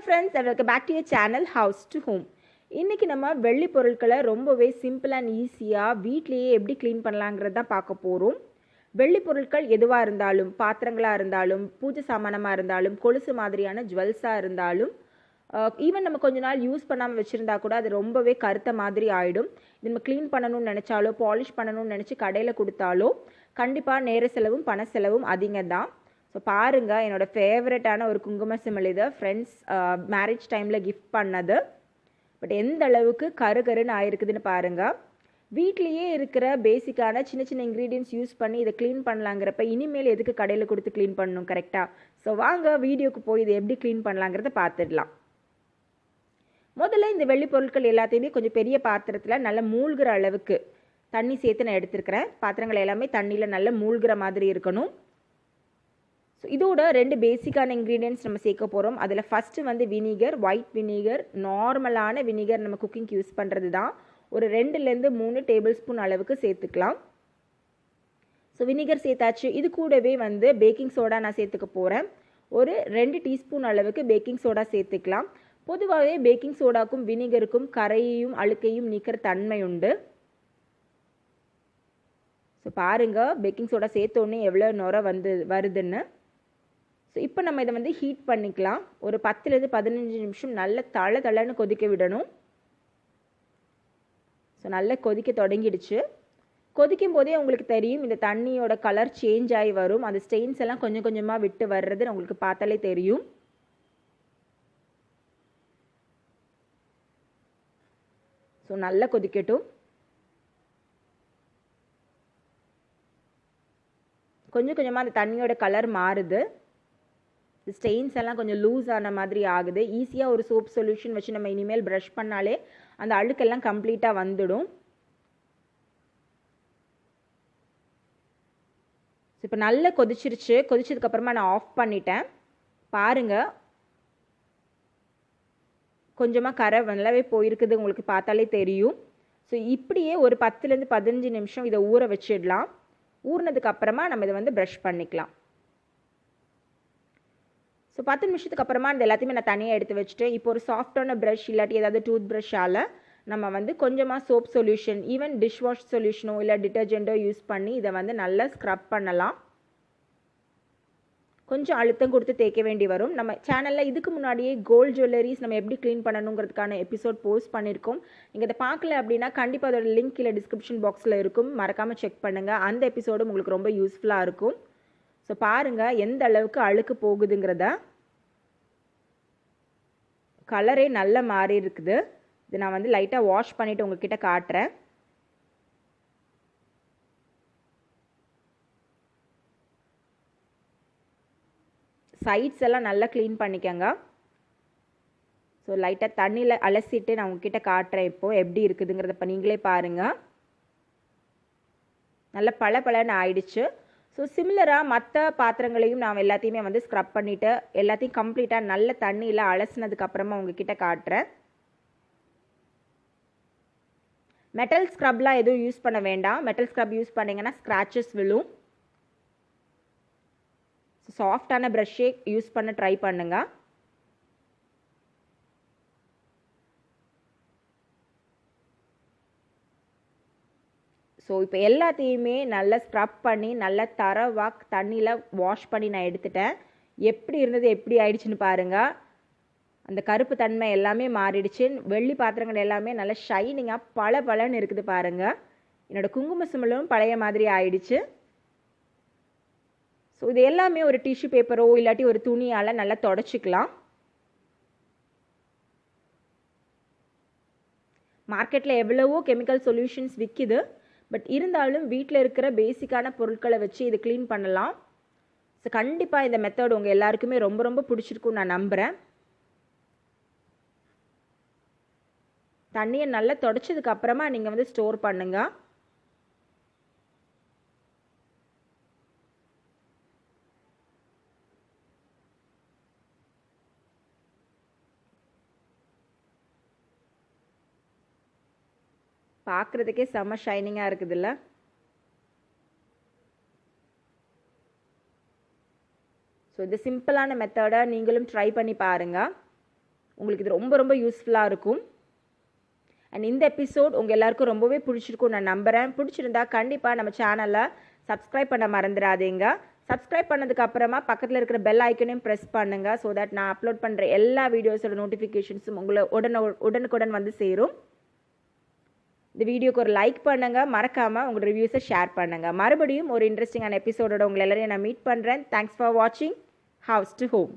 friends and welcome back to your channel House to Home. இன்னைக்கு நம்ம வெள்ளி பொருட்களை ரொம்பவே சிம்பிள் அண்ட் ஈஸியா வீட்லயே எப்படி க்ளீன் பண்ணலாம்ங்கறத தான் பார்க்க போறோம். வெள்ளி பொருட்கள் எதுவா இருந்தாலும், பாத்திரங்களா இருந்தாலும், பூஜை சாமானமா இருந்தாலும், கொலுசு மாதிரியான ஜுவல்ஸா இருந்தாலும், ஈவன் நம்ம கொஞ்ச நாள் யூஸ் பண்ணாம வச்சிருந்தா கூட அது ரொம்பவே கருத்த மாதிரி ஆயிடும். இது நம்ம க்ளீன் பண்ணணும்னு நினைச்சாலோ, பாலிஷ் பண்ணணும்னு நினைச்சு கடையில கொடுத்தாலோ கண்டிப்பா நேர செலவும் பண செலவும் அதிகம் தான். ஸோ பாருங்க, என்னோட ஃபேவரட்டான ஒரு குங்கும சிமிழ் இது ஃப்ரெண்ட்ஸ் மேரேஜ் டைமில் கிஃப்ட் பண்ணது. பட் எந்த அளவுக்கு கருன்னு ஆயிருக்குதுன்னு பாருங்க. வீட்லேயே இருக்கிற பேசிக்கான சின்ன சின்ன இன்க்ரீடியன்ஸ் யூஸ் பண்ணி இதை க்ளீன் பண்ணலாங்கிறப்ப இனிமேல் எதுக்கு கடையில் கொடுத்து க்ளீன் பண்ணணும், கரெக்டாக? ஸோ வாங்க வீடியோக்கு போய் இதை எப்படி க்ளீன் பண்ணலாங்கிறத பார்த்துடலாம். முதல்ல இந்த வெள்ளி பொருட்கள் எல்லாத்தையுமே கொஞ்சம் பெரிய பாத்திரத்தில் நல்லா மூழ்கிற அளவுக்கு தண்ணி சேர்த்து நான் எடுத்துருக்கிறேன். பாத்திரங்கள் எல்லாமே தண்ணியில் நல்லா மூழ்கிற மாதிரி இருக்கணும். ஸோ இதோட ரெண்டு பேசிக்கான இன்க்ரீடியன்ட்ஸ் நம்ம சேர்க்க போகிறோம். அதில் ஃபஸ்ட்டு வந்து வினிகர், ஒயிட் வினிகர், நார்மலான வினிகர் நம்ம குக்கிங்க்கு யூஸ் பண்ணுறது தான். ஒரு 2-3 டேபிள் ஸ்பூன் அளவுக்கு சேர்த்துக்கலாம். ஸோ வினிகர் சேர்த்தாச்சு. இது கூடவே வந்து பேக்கிங் சோடா நான் சேர்த்துக்க போகிறேன். ஒரு 2 டீஸ்பூன் அளவுக்கு பேக்கிங் சோடா சேர்த்துக்கலாம். பொதுவாகவே பேக்கிங் சோடாக்கும் வினிகருக்கும் கரையையும் அழுக்கையும் நீக்கிற தன்மை உண்டு. ஸோ பாருங்கள், பேக்கிங் சோடா சேர்த்தோன்னே எவ்வளோ நுரை வருதுன்னு. ஸோ இப்போ நம்ம இதை வந்து ஹீட் பண்ணிக்கலாம். ஒரு 10-15 நிமிஷம் நல்ல தளன்னு கொதிக்க விடணும். ஸோ நல்லா கொதிக்க தொடங்கிடுச்சு. கொதிக்கும் போதே உங்களுக்கு தெரியும், இந்த தண்ணியோட கலர் சேஞ்ச் ஆகி வரும். அந்த ஸ்டெயின்ஸ் எல்லாம் கொஞ்சம் கொஞ்சமாக விட்டு வர்றது உங்களுக்கு பார்த்தாலே தெரியும். ஸோ நல்லா கொதிக்கட்டும். கொஞ்சம் கொஞ்சமாக அந்த தண்ணியோட கலர் மாறுது. ஸ்டெயின்ஸ் எல்லாம் கொஞ்சம் லூஸ் ஆன மாதிரி ஆகுது. ஈஸியாக ஒரு சோப் சொல்யூஷன் வச்சு நம்ம இனிமேல் ப்ரஷ் பண்ணாலே அந்த அழுக்கெல்லாம் கம்ப்ளீட்டாக வந்துடும். இப்போ நல்லா கொதிச்சிருச்சு. கொதிச்சதுக்கப்புறமா நான் ஆஃப் பண்ணிட்டேன். பாருங்கள், கொஞ்சமாக கரை நல்லாவே போயிருக்குது, உங்களுக்கு பார்த்தாலே தெரியும். ஸோ இப்படியே ஒரு 10-15 நிமிஷம் இதை ஊற வச்சிடலாம். ஊறினதுக்கு அப்புறமா நம்ம இதை வந்து ப்ரஷ் பண்ணிக்கலாம். ஸோ 10 நிமிஷத்துக்கு அப்புறமா இந்த எல்லாத்தையுமே நான் தனியாக எடுத்து வச்சுட்டு, இப்போ ஒரு சாஃப்டான ப்ரஷ் இல்லாட்டி ஏதாவது டூத் ப்ரஷ்ஷால் நம்ம வந்து கொஞ்சமாக soap solution, even dish wash சொல்யூஷனோ இல்லை டிட்டர்ஜெண்ட்டோ யூஸ் பண்ணி இதை வந்து நல்லா ஸ்க்ரப் பண்ணலாம். கொஞ்சம் அழுத்தம் கொடுத்து தேய்க்க வேண்டி வரும். நம்ம சேனலில் இதுக்கு முன்னாடியே கோல்டு ஜுவல்லரிஸ் நம்ம எப்படி க்ளீன் பண்ணணுங்கிறதுக்கான எபிசோட் போஸ்ட் பண்ணியிருக்கோம். நீங்கள் இதை பார்க்கல அப்படின்னா கண்டிப்பாக அதோட லிங்க் இல்லை டிஸ்கிரிப்ஷன் பாக்ஸில் இருக்கும், மறக்காமல் செக் பண்ணுங்கள். அந்த எபிசோடும் உங்களுக்கு ரொம்ப யூஸ்ஃபுல்லாக இருக்கும். ஸோ பாருங்கள் எந்த அளவுக்கு அழுக்கு போகுதுங்கிறத. கலரே நல்ல மாறி இருக்குது. இது நான் வந்து லைட்டாக வாஷ் பண்ணிவிட்டு உங்ககிட்ட காட்டுறேன். சைட்ஸ் எல்லாம் நல்லா க்ளீன் பண்ணிக்கோங்க. ஸோ லைட்டாக தண்ணியில் அலசிட்டு நான் உங்ககிட்ட காட்டுறேன் இப்போது எப்படி இருக்குதுங்கிறத. இப்போ நீங்களே பாருங்கள், நல்ல பளபளன்னு ஆயிடுச்சு. ஸோ சிமிலராக மற்ற பாத்திரங்களையும் நான் எல்லாத்தையுமே வந்து ஸ்க்ரப் பண்ணிவிட்டு எல்லாத்தையும் கம்ப்ளீட்டாக நல்ல தண்ணியில் அலசினதுக்கப்புறமா உங்ககிட்ட காட்டுறேன். மெட்டல் ஸ்க்ரப்லாம் எதுவும் யூஸ் பண்ண வேண்டாம். மெட்டல் ஸ்க்ரப் யூஸ் பண்ணிங்கன்னா ஸ்க்ராச்சஸ் விழும். சாஃப்டான ப்ரஷ்ஷே யூஸ் பண்ண ட்ரை பண்ணுங்க. ஸோ இப்போ எல்லாத்தையுமே நல்லா ஸ்க்ரப் பண்ணி நல்லா தரவாக தண்ணியில் வாஷ் பண்ணி நான் எடுத்துட்டேன். எப்படி இருந்தது, எப்படி ஆயிடுச்சுன்னு பாருங்கள். அந்த கருப்பு தன்மை எல்லாமே மாறிடுச்சு. வெள்ளி பாத்திரங்கள் எல்லாமே நல்லா ஷைனிங்காக பளபளன்னு இருக்குது பாருங்கள். என்னோடய குங்கும சிமிழும் பழைய மாதிரி ஆயிடுச்சு. ஸோ இது எல்லாமே ஒரு டிஷ்யூ பேப்பரோ இல்லாட்டி ஒரு துணியால் நல்லா தொடச்சிக்கலாம். மார்க்கெட்டில் எவ்வளவோ கெமிக்கல் சொல்யூஷன்ஸ் விற்கிது. பட் இருந்தாலும் வீட்டில் இருக்கிற பேசிக்கான பொருட்களை வச்சு இது க்ளீன் பண்ணலாம். ஸோ கண்டிப்பாக இந்த மெத்தட் உங்கள் எல்லாருக்குமே ரொம்ப ரொம்ப பிடிச்சிருக்குன்னு நான் நம்புகிறேன். தண்ணியை நல்லா தொடச்சதுக்கு அப்புறமா நீங்கள் வந்து ஸ்டோர் பண்ணுங்கள். பார்க்குறதுக்கே செம்ம ஷைனிங்காக இருக்குதுல்ல. ஸோ இந்த சிம்பிளான மெத்தடை நீங்களும் ட்ரை பண்ணி பாருங்கள். உங்களுக்கு இது ரொம்ப ரொம்ப யூஸ்ஃபுல்லாக இருக்கும். அண்ட் இந்த எபிசோட் உங்கள் எல்லாருக்கும் ரொம்பவே பிடிச்சிருக்கும் நான் நம்புகிறேன். பிடிச்சிருந்தா கண்டிப்பாக நம்ம சேனலை சப்ஸ்கிரைப் பண்ண மறந்துடாதீங்க. சப்ஸ்கிரைப் பண்ணதுக்கு அப்புறமா பக்கத்தில் இருக்கிற பெல் ஐக்கனையும் ப்ரெஸ் பண்ணுங்கள். ஸோ தட் நான் அப்லோட் பண்ணுற எல்லா வீடியோஸோட நோட்டிஃபிகேஷன்ஸும் உங்களை உடனுக்குடன் வந்து சேரும். இந்த வீடியோக்கு ஒரு லைக் பண்ணுங்கள், மறக்காமல் உங்களோட ரிவ்யூஸை ஷேர் பண்ணுங்கள். மறுபடியும் ஒரு இன்ட்ரெஸ்டிங்கான எபிசோடோட உங்களை எல்லாரையும் நான் மீட் பண்ணுறேன். தேங்க்ஸ் ஃபார் வாட்சிங் ஹவுஸ் டு ஹோம்.